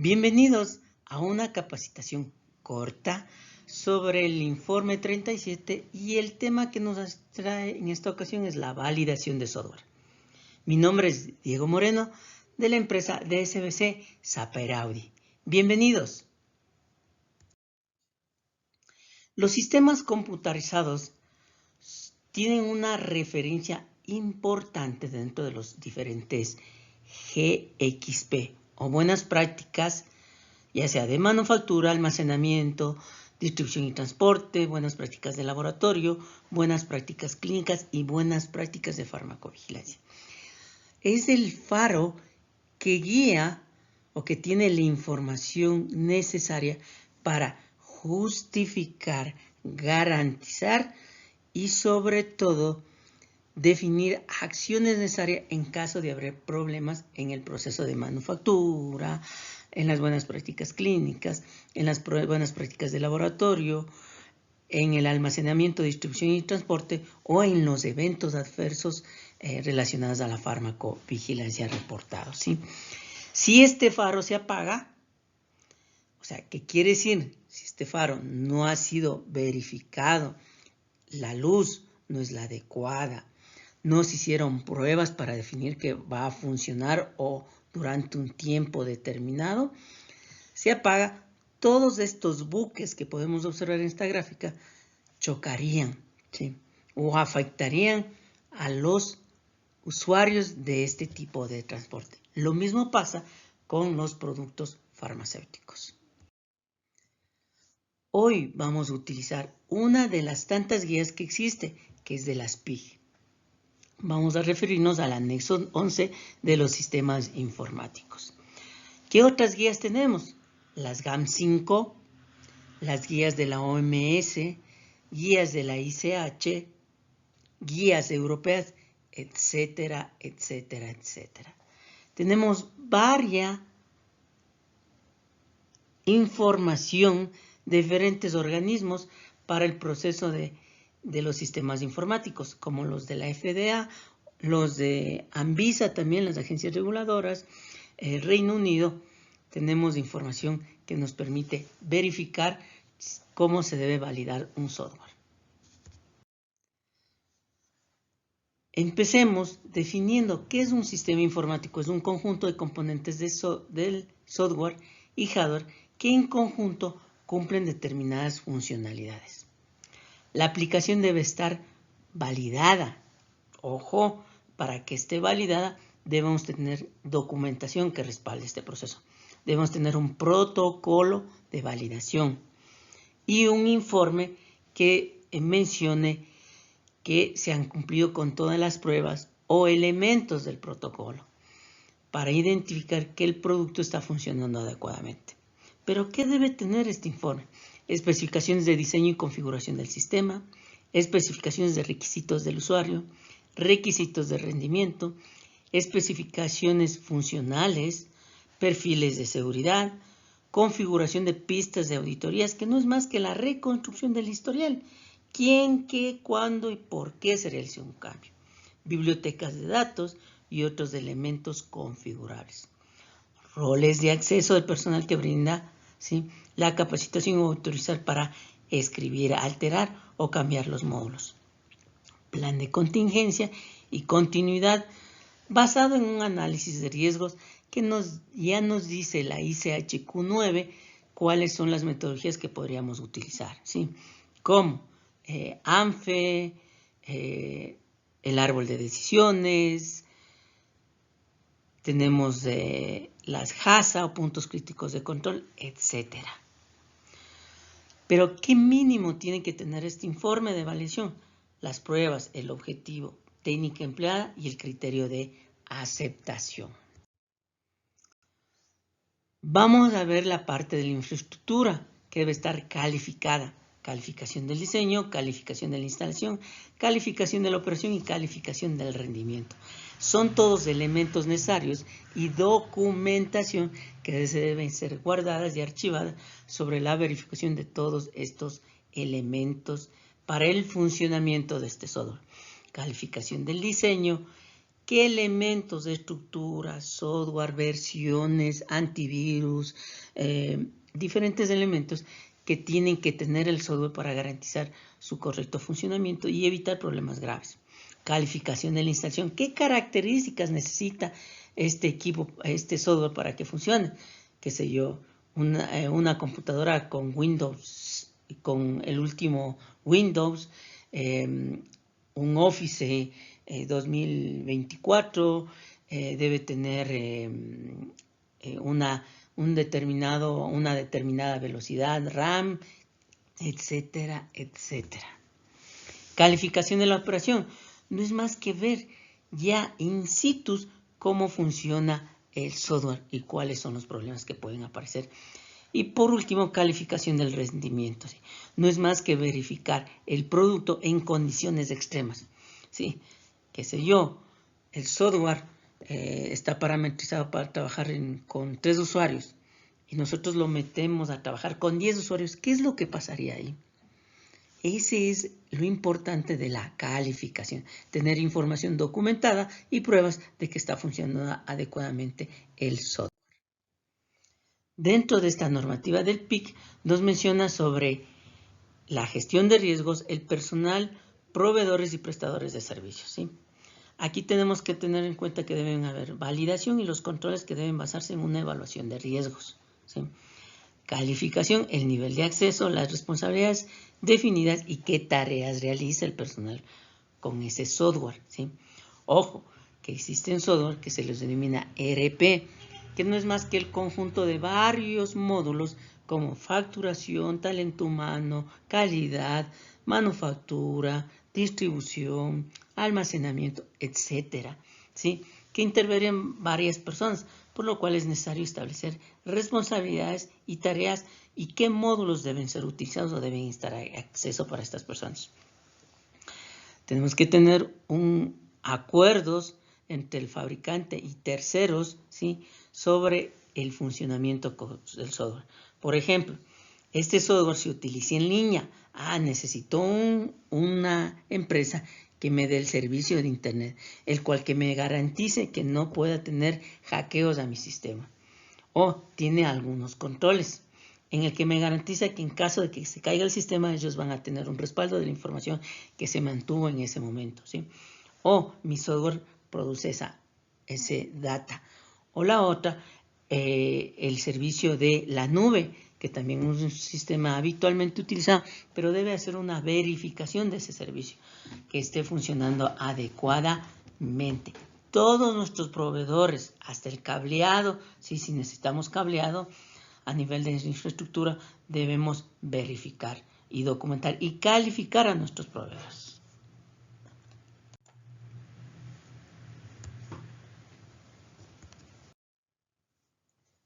Bienvenidos a una capacitación corta sobre el informe 37 y el tema que nos trae en esta ocasión es la validación de software. Mi nombre es Diego Moreno de la empresa DSBC Sapir Audi. Bienvenidos. Los sistemas computarizados tienen una referencia importante dentro de los diferentes GXP o buenas prácticas, ya sea de manufactura, almacenamiento, distribución y transporte, buenas prácticas de laboratorio, buenas prácticas clínicas y buenas prácticas de farmacovigilancia. Es el faro que guía o que tiene la información necesaria para justificar, garantizar y sobre todo definir acciones necesarias en caso de haber problemas en el proceso de manufactura, en las buenas prácticas clínicas, en las buenas prácticas de laboratorio, en el almacenamiento, distribución y transporte o en los eventos adversos relacionados a la farmacovigilancia reportados, ¿sí? Si este faro se apaga, o sea, ¿qué quiere decir? Si este faro no ha sido verificado, la luz no es la adecuada, no se hicieron pruebas para definir que va a funcionar o durante un tiempo determinado, se apaga, todos estos buques que podemos observar en esta gráfica chocarían, ¿sí? O afectarían a los usuarios de este tipo de transporte. Lo mismo pasa con los productos farmacéuticos. Hoy vamos a utilizar una de las tantas guías que existe, que es de las PIG. Vamos a referirnos al anexo 11 de los sistemas informáticos. ¿Qué otras guías tenemos? Las GAM5, las guías de la OMS, guías de la ICH, guías europeas, etcétera, etcétera, etcétera. Tenemos varias información de diferentes organismos para el proceso de los sistemas informáticos, como los de la FDA, los de ANVISA también, las agencias reguladoras, Reino Unido. Tenemos información que nos permite verificar cómo se debe validar un software. Empecemos definiendo qué es un sistema informático. Es un conjunto de componentes del software y hardware que en conjunto cumplen determinadas funcionalidades. La aplicación debe estar validada. Ojo, para que esté validada debemos tener documentación que respalde este proceso. Debemos tener un protocolo de validación y un informe que mencione que se han cumplido con todas las pruebas o elementos del protocolo para identificar que el producto está funcionando adecuadamente. ¿Pero qué debe tener este informe? Especificaciones de diseño y configuración del sistema, especificaciones de requisitos del usuario, requisitos de rendimiento, especificaciones funcionales, perfiles de seguridad, configuración de pistas de auditorías, que no es más que la reconstrucción del historial. ¿Quién, qué, cuándo y por qué se realizó un cambio? Bibliotecas de datos y otros elementos configurables. Roles de acceso del personal que brinda, ¿sí?, la capacitación o autorizar para escribir, alterar o cambiar los módulos. Plan de contingencia y continuidad basado en un análisis de riesgos que ya nos dice la ICHQ9 cuáles son las metodologías que podríamos utilizar, ¿sí? Como ANFE, el árbol de decisiones, tenemos las HASA o puntos críticos de control, etc. Pero ¿qué mínimo tiene que tener este informe de validación? Las pruebas, el objetivo, técnica empleada y el criterio de aceptación. Vamos a ver la parte de la infraestructura que debe estar calificada. Calificación del diseño, calificación de la instalación, calificación de la operación y calificación del rendimiento. Son todos elementos necesarios y documentación que deben ser guardadas y archivadas sobre la verificación de todos estos elementos para el funcionamiento de este software. Calificación del diseño qué elementos de estructura, software, versiones, antivirus, diferentes elementos que tienen que tener el software para garantizar su correcto funcionamiento y evitar problemas graves. Calificación de la instalación. ¿Qué características necesita este equipo, este software para que funcione? Qué sé yo, una computadora con Windows, con el último Windows, un Office 2024, debe tener una determinada velocidad RAM, etcétera, etcétera. Calificación de la operación. No es más que ver ya in situ cómo funciona el software y cuáles son los problemas que pueden aparecer. Y por último, calificación del rendimiento. ¿Sí? No es más que verificar el producto en condiciones extremas. ¿Sí? Qué sé yo, el software está parametrizado para trabajar con 3 usuarios y nosotros lo metemos a trabajar con 10 usuarios. ¿Qué es lo que pasaría ahí? Ese es lo importante de la calificación, tener información documentada y pruebas de que está funcionando adecuadamente el software. Dentro de esta normativa del PIC nos menciona sobre la gestión de riesgos, el personal, proveedores y prestadores de servicios. ¿Sí? Aquí tenemos que tener en cuenta que deben haber validación y los controles que deben basarse en una evaluación de riesgos. ¿Sí? Calificación, el nivel de acceso, las responsabilidades definidas y qué tareas realiza el personal con ese software. ¿Sí? Ojo, que existen software que se les denomina ERP, que no es más que el conjunto de varios módulos como facturación, talento humano, calidad, manufactura, distribución, almacenamiento, etcétera, ¿sí? Que intervienen varias personas, por lo cual es necesario establecer responsabilidades y tareas y qué módulos deben ser utilizados o deben estar a acceso para estas personas. Tenemos que tener acuerdos entre el fabricante y terceros, ¿sí? Sobre el funcionamiento del software. Por ejemplo, este software se utiliza en línea. Necesito una empresa que me dé el servicio de Internet, el cual que me garantice que no pueda tener hackeos a mi sistema. O tiene algunos controles en el que me garantiza que en caso de que se caiga el sistema, ellos van a tener un respaldo de la información que se mantuvo en ese momento. ¿Sí? O mi software produce ese data. O la otra, el servicio de la nube, que también es un sistema habitualmente utilizado, pero debe hacer una verificación de ese servicio, que esté funcionando adecuadamente. Todos nuestros proveedores, hasta el cableado, si necesitamos cableado, a nivel de infraestructura, debemos verificar y documentar y calificar a nuestros proveedores.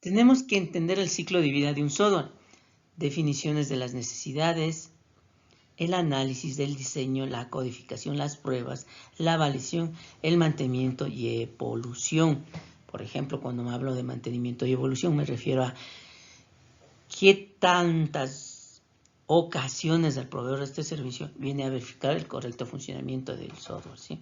Tenemos que entender el ciclo de vida de un software, definiciones de las necesidades, el análisis del diseño, la codificación, las pruebas, la validación, el mantenimiento y evolución. Por ejemplo, cuando me hablo de mantenimiento y evolución, me refiero a qué tantas ocasiones el proveedor de este servicio viene a verificar el correcto funcionamiento del software, ¿sí?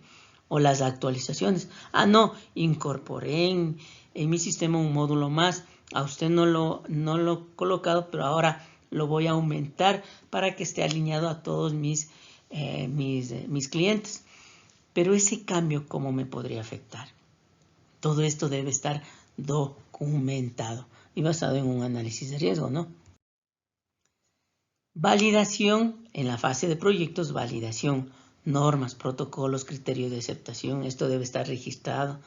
O las actualizaciones. No, incorporé en mi sistema un módulo más. A usted no lo he colocado, pero ahora lo voy a aumentar para que esté alineado a todos mis clientes. Pero ese cambio, ¿cómo me podría afectar? Todo esto debe estar documentado y basado en un análisis de riesgo, ¿no? Validación, en la fase de proyectos, validación, normas, protocolos, criterios de aceptación. Esto debe estar registrado,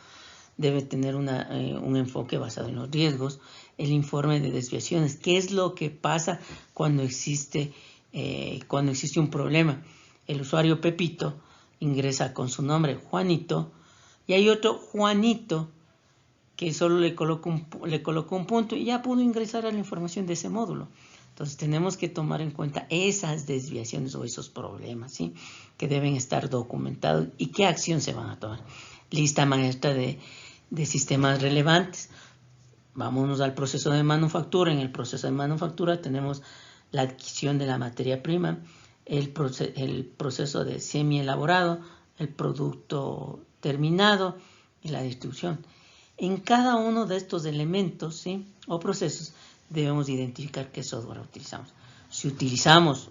debe tener un enfoque basado en los riesgos. El informe de desviaciones, ¿qué es lo que pasa cuando existe un problema? El usuario Pepito ingresa con su nombre Juanito y hay otro Juanito que solo le colocó un punto y ya pudo ingresar a la información de ese módulo. Entonces tenemos que tomar en cuenta esas desviaciones o esos problemas, ¿sí? Que deben estar documentados y qué acción se van a tomar. Lista maestra de sistemas relevantes. Vámonos al proceso de manufactura. En el proceso de manufactura tenemos la adquisición de la materia prima, el proceso de semi-elaborado, el producto terminado, y la distribución. En cada uno de estos elementos, ¿sí?, o procesos debemos identificar qué software utilizamos. Si utilizamos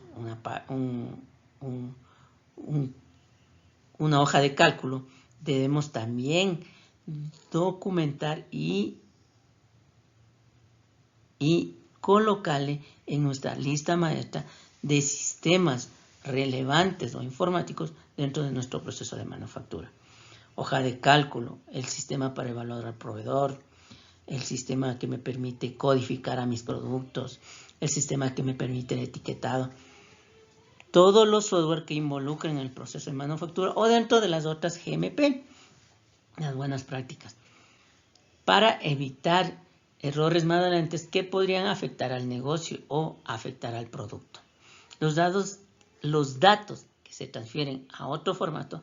una hoja de cálculo, debemos también documentar y colocarle en nuestra lista maestra de sistemas relevantes o informáticos dentro de nuestro proceso de manufactura. Hoja de cálculo, el sistema para evaluar al proveedor, el sistema que me permite codificar a mis productos, el sistema que me permite el etiquetado. Todos los software que involucren el proceso de manufactura o dentro de las otras GMP, las buenas prácticas, para evitar errores más adelante que podrían afectar al negocio o afectar al producto. Los datos que se transfieren a otro formato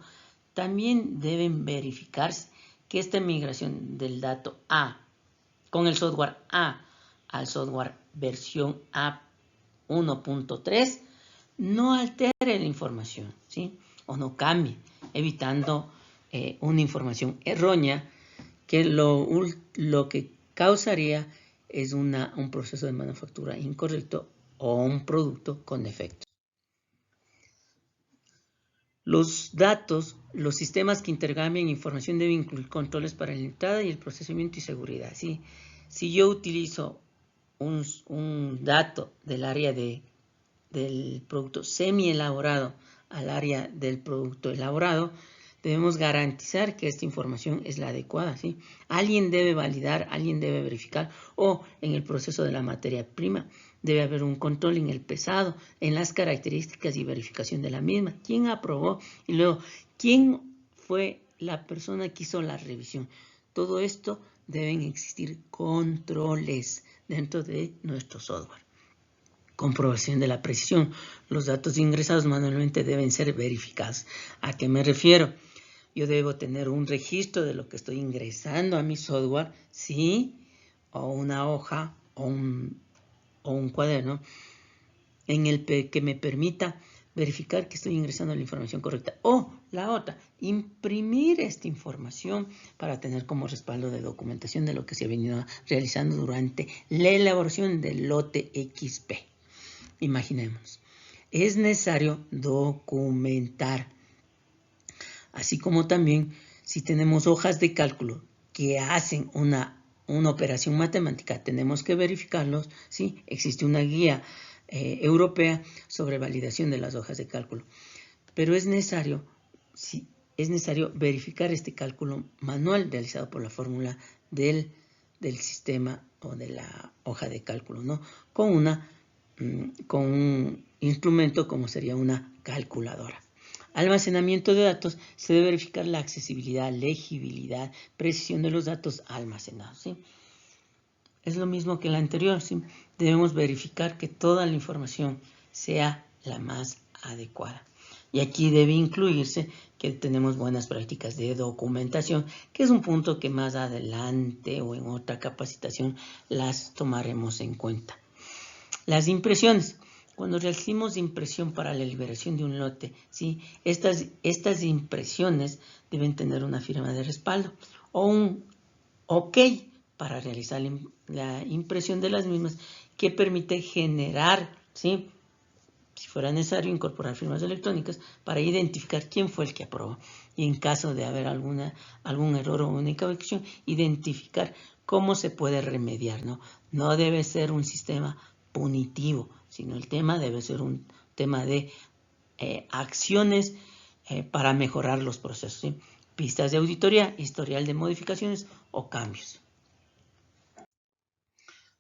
también deben verificarse que esta migración del dato A con el software A al software versión A 1.3 no altere la información, ¿sí?, o no cambie, evitando una información errónea que lo que causaría es un proceso de manufactura incorrecto o un producto con defectos. Los datos, los sistemas que intercambian información deben incluir controles para la entrada y el procesamiento y seguridad, ¿sí? Si yo utilizo un dato del área del producto semi-elaborado al área del producto elaborado, debemos garantizar que esta información es la adecuada, ¿sí? Alguien debe validar, alguien debe verificar, o en el proceso de la materia prima debe haber un control en el pesado, en las características y verificación de la misma. ¿Quién aprobó? Y luego, ¿quién fue la persona que hizo la revisión? Todo esto deben existir controles dentro de nuestro software. Comprobación de la precisión. Los datos ingresados manualmente deben ser verificados. ¿A qué me refiero? Yo debo tener un registro de lo que estoy ingresando a mi software, ¿sí? O una hoja o un cuaderno en el que me permita verificar que estoy ingresando la información correcta. O la otra, imprimir esta información para tener como respaldo de documentación de lo que se ha venido realizando durante la elaboración del lote XP. Imaginemos, es necesario documentar, así como también si tenemos hojas de cálculo que hacen una operación matemática, tenemos que verificarlos, ¿sí? Existe una guía europea sobre validación de las hojas de cálculo, pero es necesario verificar este cálculo manual realizado por la fórmula del sistema o de la hoja de cálculo, ¿no? Con un instrumento como sería una calculadora. Almacenamiento de datos, se debe verificar la accesibilidad, legibilidad, precisión de los datos almacenados, ¿sí? Es lo mismo que la anterior, ¿sí? Debemos verificar que toda la información sea la más adecuada. Y aquí debe incluirse que tenemos buenas prácticas de documentación, que es un punto que más adelante o en otra capacitación las tomaremos en cuenta. Las impresiones. Cuando realizamos impresión para la liberación de un lote, ¿sí? Estas impresiones deben tener una firma de respaldo o un OK para realizar la impresión de las mismas, que permite generar, ¿sí?, si fuera necesario, incorporar firmas electrónicas para identificar quién fue el que aprobó. Y en caso de haber algún error o una equivocación, identificar cómo se puede remediar, ¿no? No debe ser un sistema punitivo, sino el tema debe ser un tema de acciones para mejorar los procesos, ¿sí? Pistas de auditoría, historial de modificaciones o cambios.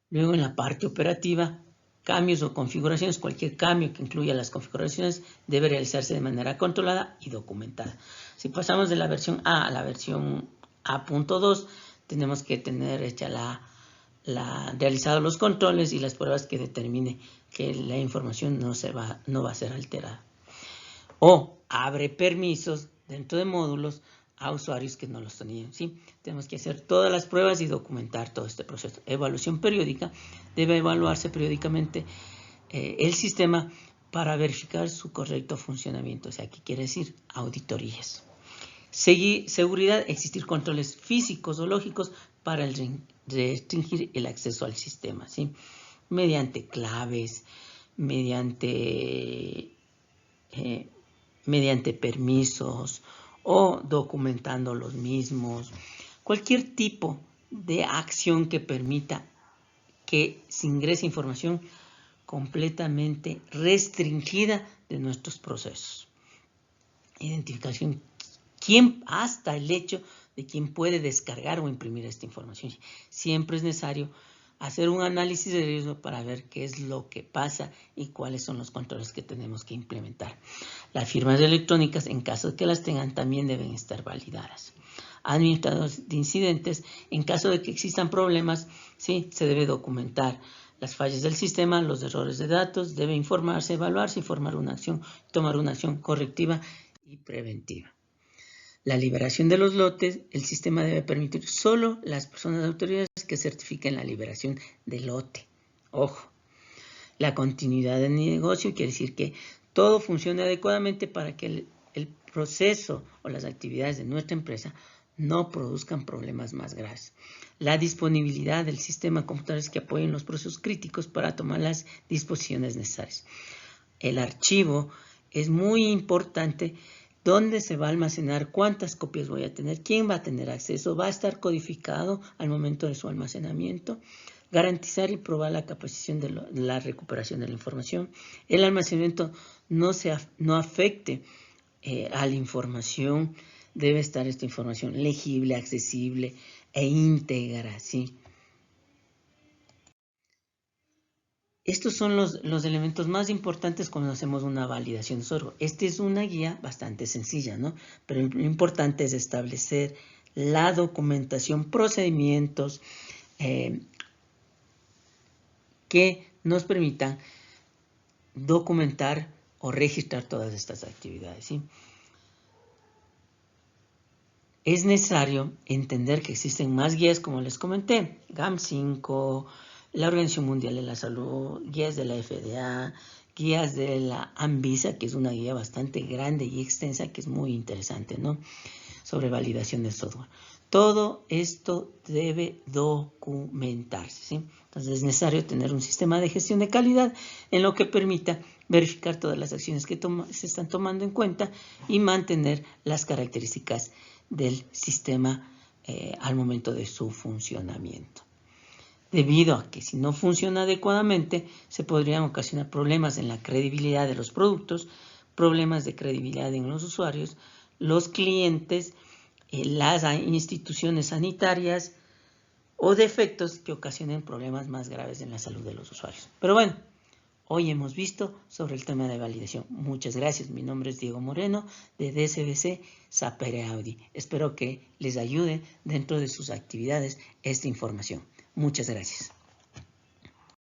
Luego en la parte operativa, cambios o configuraciones. Cualquier cambio que incluya las configuraciones debe realizarse de manera controlada y documentada. Si pasamos de la versión A a la versión A.2, tenemos que tener hecha realizados los controles y las pruebas que determine que la información no va a ser alterada. O abre permisos dentro de módulos a usuarios que no los tenían, ¿sí? Tenemos que hacer todas las pruebas y documentar todo este proceso. Evaluación periódica. Debe evaluarse periódicamente el sistema para verificar su correcto funcionamiento. O sea, ¿qué quiere decir? Auditorías. Seguridad, existir controles físicos o lógicos para restringir el acceso al sistema, ¿sí? Mediante claves, mediante permisos o documentando los mismos. Cualquier tipo de acción que permita que se ingrese información completamente restringida de nuestros procesos. Identificación, hasta el hecho de quién puede descargar o imprimir esta información. Siempre es necesario hacer un análisis de riesgo para ver qué es lo que pasa y cuáles son los controles que tenemos que implementar. Las firmas electrónicas, en caso de que las tengan, también deben estar validadas. Administradores de incidentes, en caso de que existan problemas, sí, se debe documentar las fallas del sistema, los errores de datos, debe informarse, evaluarse y tomar una acción correctiva y preventiva. La liberación de los lotes, el sistema debe permitir solo las personas autoridades que certifiquen la liberación del lote. Ojo, la continuidad del negocio quiere decir que todo funcione adecuadamente para que el proceso o las actividades de nuestra empresa no produzcan problemas más graves. La disponibilidad del sistema de computadores que apoyen los procesos críticos para tomar las disposiciones necesarias. El archivo es muy importante. ¿Dónde se va a almacenar? ¿Cuántas copias voy a tener? ¿Quién va a tener acceso? ¿Va a estar codificado al momento de su almacenamiento? Garantizar y probar la capacitación de la recuperación de la información. El almacenamiento no afecte a la información. Debe estar esta información legible, accesible e íntegra, ¿sí? Estos son los elementos más importantes cuando hacemos una validación de software. Esta es una guía bastante sencilla, ¿no? Pero lo importante es establecer la documentación, procedimientos que nos permitan documentar o registrar todas estas actividades, ¿sí? Es necesario entender que existen más guías, como les comenté, GAM5, la Organización Mundial de la Salud, guías de la FDA, guías de la ANVISA, que es una guía bastante grande y extensa, que es muy interesante, ¿no? Sobre validación de software. Todo esto debe documentarse, ¿sí? Entonces es necesario tener un sistema de gestión de calidad en lo que permita verificar todas las acciones que se están tomando en cuenta y mantener las características del sistema al momento de su funcionamiento. Debido a que si no funciona adecuadamente, se podrían ocasionar problemas en la credibilidad de los productos, problemas de credibilidad en los usuarios, los clientes, las instituciones sanitarias o defectos que ocasionen problemas más graves en la salud de los usuarios. Pero bueno, hoy hemos visto sobre el tema de validación. Muchas gracias. Mi nombre es Diego Moreno de DSBC Sapere Audi. Espero que les ayude dentro de sus actividades esta información. Muchas gracias.